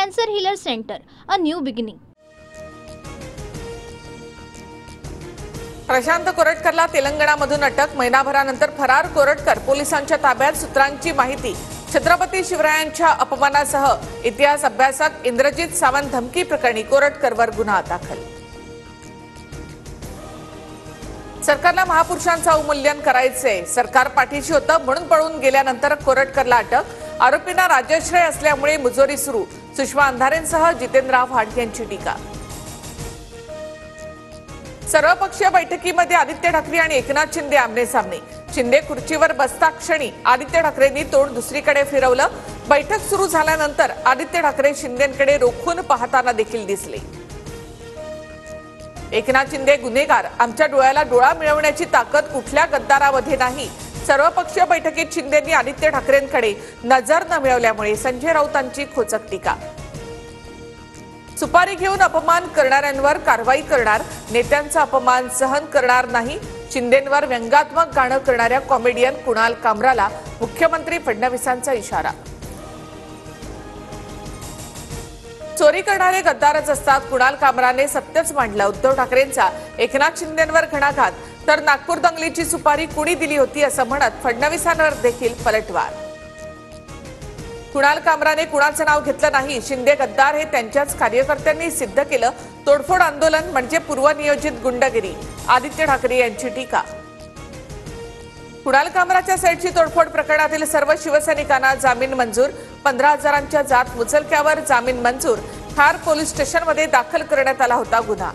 Cancer Healer Center, a new beginning. Prashant कोरटकरला तेलंगणामधून अटक. महिनाभरानंतर फरार कोरटकर पोलिसांच्या ताब्यात. सूत्रांची माहिती. छत्रपती शिवरायांच्या अपमानासह इतिहास अभ्यासक इंद्रजित सावंत धमकी प्रकरणी कोरटकरवर गुन्हा दाखल. सरकारला महापुरुषांचं अवमूल्यन करायचे. सरकार पाठीशी होतं म्हणून पळून गेल्यानंतर कोरटकरला अटक. आरोपींना राजश्रय असल्यामुळे मुजोरी सुरू. सुषमा अंधारेंसह जितेंद्र आव्हाड यांची टीका. सर्वपक्षीय बैठकीमध्ये आदित्य ठाकरे आणि एकनाथ शिंदे आमने-सामने. शिंदे खुर्चीवर बसता क्षणी आदित्य ठाकरेंनी तोंड दुसरीकडे फिरवलं. बैठक सुरू झाल्यानंतर आदित्य ठाकरे शिंदेंकडे रोखून पाहताना देखील दिसले. एकनाथ शिंदे गुन्हेगार. आमच्या डोळ्याला डोळा मिळवण्याची ताकद कुठल्या गद्दारामध्ये नाही. सर्वपक्षीय बैठकीत शिंदेंनी आदित्य ठाकरेंकडे नजर न मिळवल्यामुळे संजय राऊतांची खोचक टीका. सुपारी घेऊन अपमान करणाऱ्यांवर कारवाई करणार. नेत्यांचा अपमान सहन करणार नाही. शिंदेंवर व्यंगात्मक गाणं करणाऱ्या कॉमेडियन कुणाल कामराला मुख्यमंत्री फडणवीसांचा इशारा. चोरी करणारे गद्दारच असतात. कुणाल कामराने सत्यच मांडलं. उद्धव ठाकरेंचा एकनाथ शिंदेंवर घणाघात. तर नागपूर दंगलीची सुपारी कुणी दिली होती असं म्हणत फडणवीसांवर देखील पलटवार. कुणाल कामराने कुणाचं नाव घेतलं नाही. शिंदे गद्दार हे त्यांच्याच कार्यकर्त्यांनी सिद्ध केलं. तोडफोड आंदोलन म्हणजे पूर्वनियोजित गुंडगिरी. आदित्य ठाकरे यांची टीका. कुणाल कामराच्या सेटची तोडफोड प्रकरणातील सर्व शिवसैनिकांना जामीन मंजूर. 15,000च्या जात मुचलक्यावर जामीन मंजूर. खार पोलीस स्टेशनमध्ये दाखल करण्यात आला होता गुन्हा.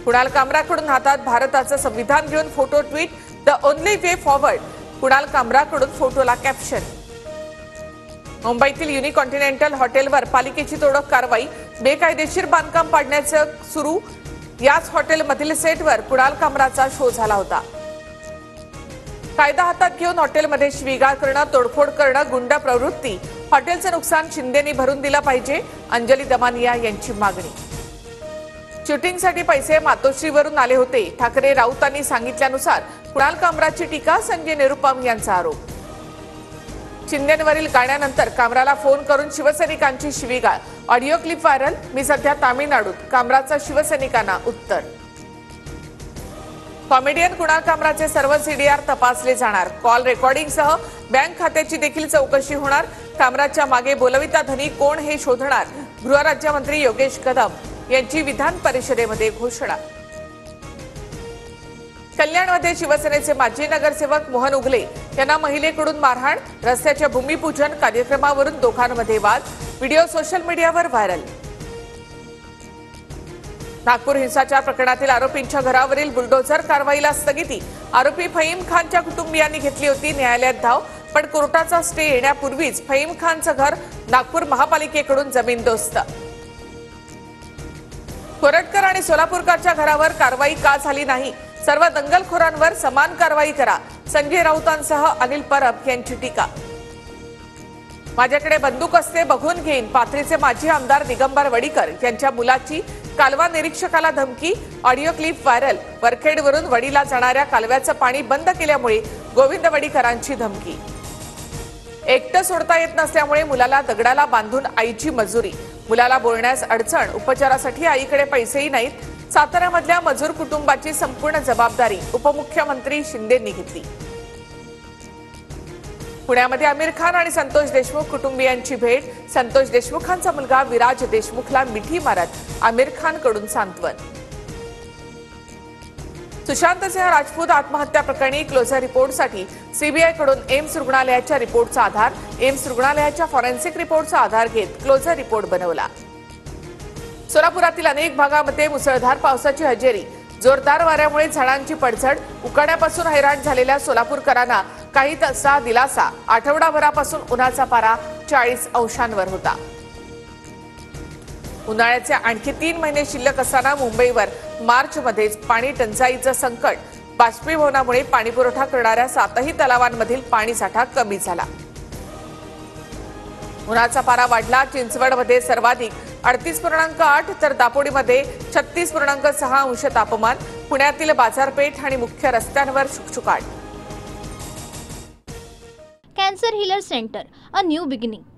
कुणाल कामराकडून हातात भारताचं संविधान घेऊन photo tweet. The only way forward. Kunal कामराकडून फोटोला कॅप्शन. मुंबईतील युनिकॉन्टिनेंटल हॉटेलवर पालिकेची तोडक कारवाई. बेकायदेशीर बांधकाम पाडण्याचं सुरू. याच हॉटेलमधील सेटवर कुणाल कामराचा शो झाला होता. कायदा हातात घेऊन हॉटेलमध्ये शिवीगाळ करणं, तोडफोड करणं गुंड प्रवृत्ती. हॉटेलचं नुकसान शिंदेनी भरून दिलं पाहिजे. अंजली दमानिया यांची मागणी. शूटिंगसाठी पैसे मातोश्रीवरून आले होते. ठाकरे राऊतांनी सांगितल्यानुसार कुणाल कामराची टीका. संजय निरुपम यांचा आरोप. शिंदेंवरील गाण्यानंतर कामराला फोन करून शिवसैनिकांची शिवीगाळ. Audio clip viral. मी सध्या तामिळनाडूत. कामराचं शिवसैनिकांना उत्तर. कॉमेडियन कुणाल कामराचे सर्व सीडीआर तपासले जाणार. कॉल रेकॉर्डिंगसह बँक खात्याची देखील चौकशी होणार. कामराच्या मागे बोलविता धनी कोण हे शोधणार. गृहराज्यमंत्री योगेश कदम यांची विधान परिषदेमध्ये घोषणा. कल्याणमध्ये शिवसेनेचे माजी नगरसेवक मोहन उगले यांना महिलेकडून मारहाण. रस्त्याच्या भूमिपूजन कार्यक्रमावरून दोघांमध्ये वाद. व्हिडिओ सोशल मीडियावर व्हायरल. नागपूर हिंसाचार प्रकरणातील आरोपींच्या घरावरील बुलडोझर कारवाईला स्थगिती. आरोपी फहीम खानच्या कुटुंबियांनी घेतली होती न्यायालयात धाव. पण कोर्टाचा स्टे येण्यापूर्वीच फहीम खानचं घर नागपूर महापालिकेकडून जमीनदोस्त. कोरटकर आणि सोलापूरकरच्या घरावर कारवाई का झाली नाही. सर्व दंगलखोरांवर समान कारवाई करा. संजय राऊतांसह अनिल परब यांची टीका. माझ्याकडे बंदूक असते बघून घेईन. पाथरीचे माजी आमदार दिगंबर वडीकर यांच्या मुलाची कालवा निरीक्षकाला धमकी. Audio clip viral. वरखेडवरून वडीला जाणाऱ्या कालव्याचं पाणी बंद केल्यामुळे गोविंद वडीकरांची धमकी. एकटं सोडता येत नसल्यामुळे मुलाला दगडाला बांधून आईची मजुरी. मुलाला बोलण्यास अडचण. उपचारासाठी आईकडे पैसेही नाहीत. साताऱ्यामधल्या मजूर कुटुंबाची संपूर्ण जबाबदारी उपमुख्यमंत्री शिंदेंनी घेतली. पुण्यामध्ये आमिर खान आणि संतोष देशमुख कुटुंबियांची भेट. संतोष देशमुखांचा मुलगा विराज देशमुखला मिठी मारत आमिर खानकडून सांत्वन. सुशांत सिंह राजपूत आत्महत्या प्रकरणी क्लोजर रिपोर्टसाठी सीबीआयकडून एम्स रुग्णालयाच्या रिपोर्टचा आधार. एम्स रुग्णालयाच्या फॉरेन्सिक रिपोर्टचा आधार घेत क्लोजर रिपोर्ट बनवला. सोलापुरातील अनेक भागामध्ये मुसळधार पावसाची हजेरी. जोरदार वाऱ्यामुळे झाडांची पडझड. उकाड्यापासून हैराण झालेल्या सोलापूरकरांना काही तासा दिलासा. आठवडाभरापासून उन्हाचा पारा 40 अंशांवर होता. उन्हाळ्याचे आणखी 3 महिने शिल्लक असताना मुंबईवर मार्चमध्येच पाणी टंचाईचं संकट. बाष्पीभवनामुळे पाणीपुरवठा करणाऱ्या 7ही तलावांमधील पाणीसाठा कमी झाला. उन्हाचा पारा वाढला. चिंचवडमध्ये सर्वाधिक 38.8 तर दापोडीमध्ये 36.6 अंश तापमान. पुण्यातील बाजारपेठ आणि मुख्य रस्त्यांवर शुकशुकाट. Cancer Healer Center, a new beginning.